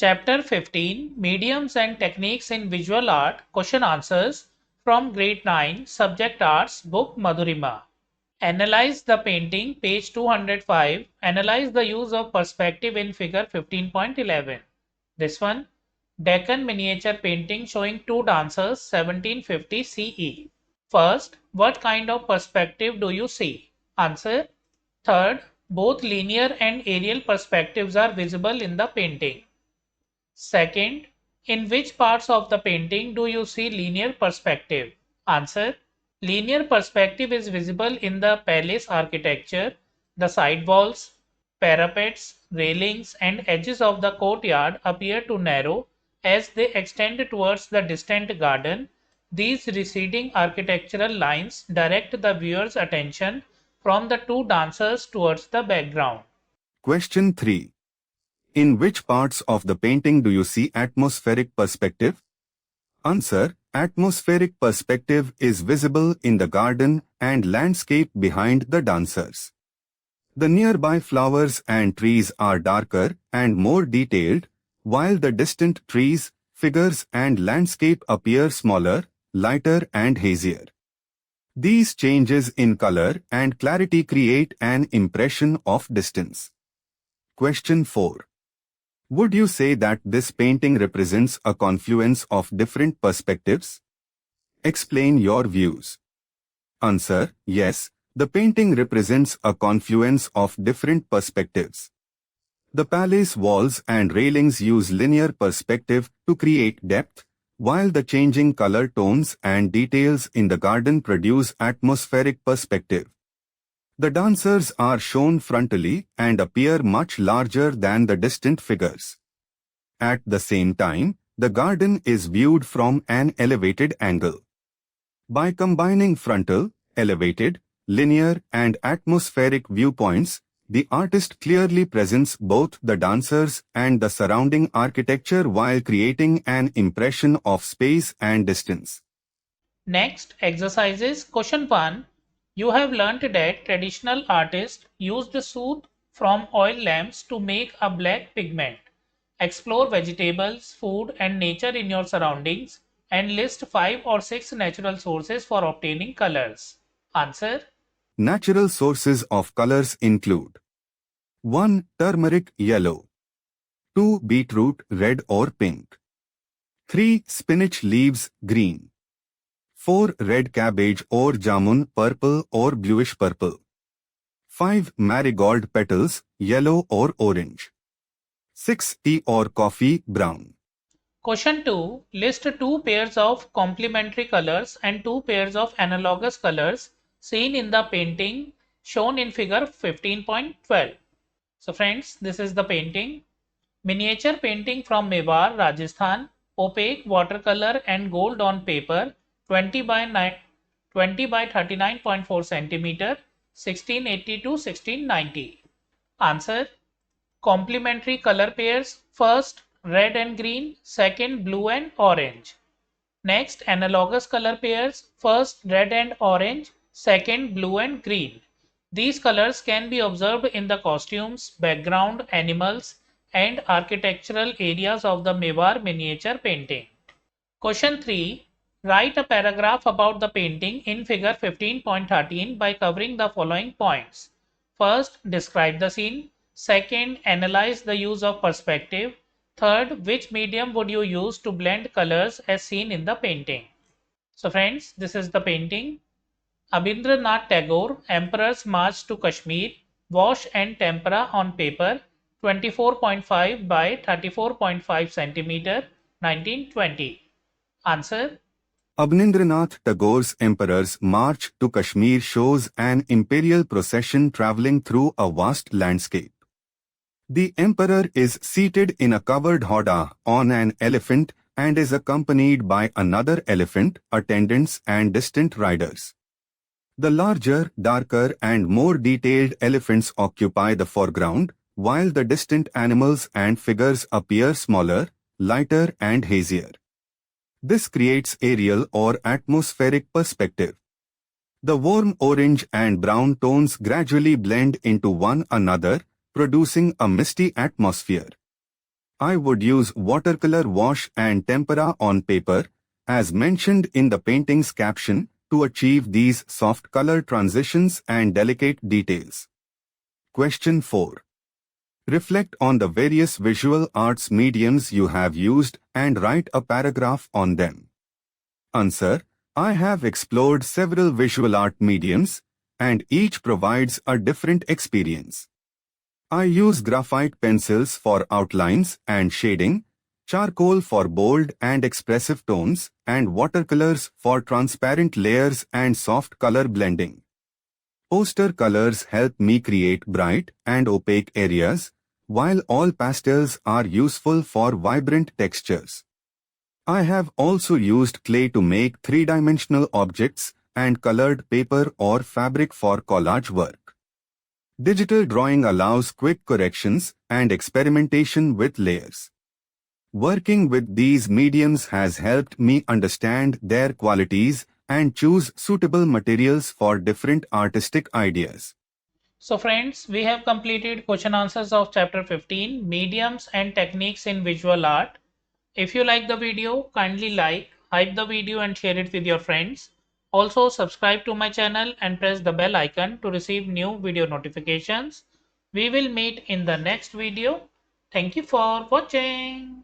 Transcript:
Chapter 15 Mediums and Techniques in Visual Art Question Answers from Grade 9 Subject Arts Book Madhurima. Analyze the painting, page 205. Analyze the use of perspective in figure 15.11. This one, Deccan miniature painting showing two dancers 1750 CE. First, what kind of perspective do you see? Answer. Third, both linear and aerial perspectives are visible in the painting. Second, in which parts of the painting do you see linear perspective? Answer. Linear perspective is visible in the palace architecture. The side walls, parapets, railings and edges of the courtyard appear to narrow as they extend towards the distant garden. These receding architectural lines direct the viewer's attention from the two dancers towards the background. Question 3. In which parts of the painting do you see atmospheric perspective? Answer. Atmospheric perspective is visible in the garden and landscape behind the dancers. The nearby flowers and trees are darker and more detailed, while the distant trees, figures and landscape appear smaller, lighter and hazier. These changes in color and clarity create an impression of distance. Question 4. Would you say that this painting represents a confluence of different perspectives? Explain your views. Answer. Yes, the painting represents a confluence of different perspectives. The palace walls and railings use linear perspective to create depth, while the changing color tones and details in the garden produce atmospheric perspective. The dancers are shown frontally and appear much larger than the distant figures. At the same time, the garden is viewed from an elevated angle. By combining frontal, elevated, linear and atmospheric viewpoints, the artist clearly presents both the dancers and the surrounding architecture while creating an impression of space and distance. Next, exercises. Question 1. You have learnt that traditional artists used soot from oil lamps to make a black pigment. Explore vegetables, food and nature in your surroundings and list 5 or 6 natural sources for obtaining colors. Answer. Natural sources of colors include 1. Turmeric yellow, 2. Beetroot red or pink, 3. Spinach leaves green, 4. Red cabbage or jamun purple or bluish purple, 5. Marigold petals yellow or orange, 6. Tea or coffee brown. Question 2. List 2 pairs of complementary colors and 2 pairs of analogous colors seen in the painting shown in figure 15.12. So friends, this is the painting. Miniature painting from Mewar, Rajasthan. Opaque watercolor and gold on paper. 20 by 39.4 centimeter. 1680 to 1690. Answer. Complementary color pairs. First, red and green. Second, blue and orange. Next, analogous color pairs. First, red and orange. Second, blue and green. These colors can be observed in the costumes, background, animals, and architectural areas of the Mewar miniature painting. Question 3. Write a paragraph about the painting in figure 15.13 by covering the following points. First, describe the scene. Second, analyze the use of perspective. Third, which medium would you use to blend colors as seen in the painting? So friends, this is the painting. Rabindranath Tagore, Emperor's March to Kashmir, wash and tempera on paper, 24.5 by 34.5 cm, 1920. Answer. Rabindranath Tagore's Emperor's March to Kashmir shows an imperial procession traveling through a vast landscape. The emperor is seated in a covered hoda on an elephant and is accompanied by another elephant, attendants and distant riders. The larger, darker and more detailed elephants occupy the foreground, while the distant animals and figures appear smaller, lighter and hazier. This creates aerial or atmospheric perspective. The warm orange and brown tones gradually blend into one another, producing a misty atmosphere. I would use watercolor wash and tempera on paper, as mentioned in the painting's caption, to achieve these soft color transitions and delicate details. Question 4. Reflect on the various visual arts mediums you have used and write a paragraph on them. Answer. I have explored several visual art mediums, and each provides a different experience. I use graphite pencils for outlines and shading, charcoal for bold and expressive tones, and watercolors for transparent layers and soft color blending. Poster colors help me create bright and opaque areas, while all pastels are useful for vibrant textures. I have also used clay to make three-dimensional objects and colored paper or fabric for collage work. Digital drawing allows quick corrections and experimentation with layers. Working with these mediums has helped me understand their qualities and choose suitable materials for different artistic ideas. So friends, we have completed question answers of chapter 15, mediums and techniques in visual art. If you like the video, kindly like, hype the video and share it with your friends. Also subscribe to my channel and press the bell icon to receive new video notifications. We will meet in the next video. Thank you for watching.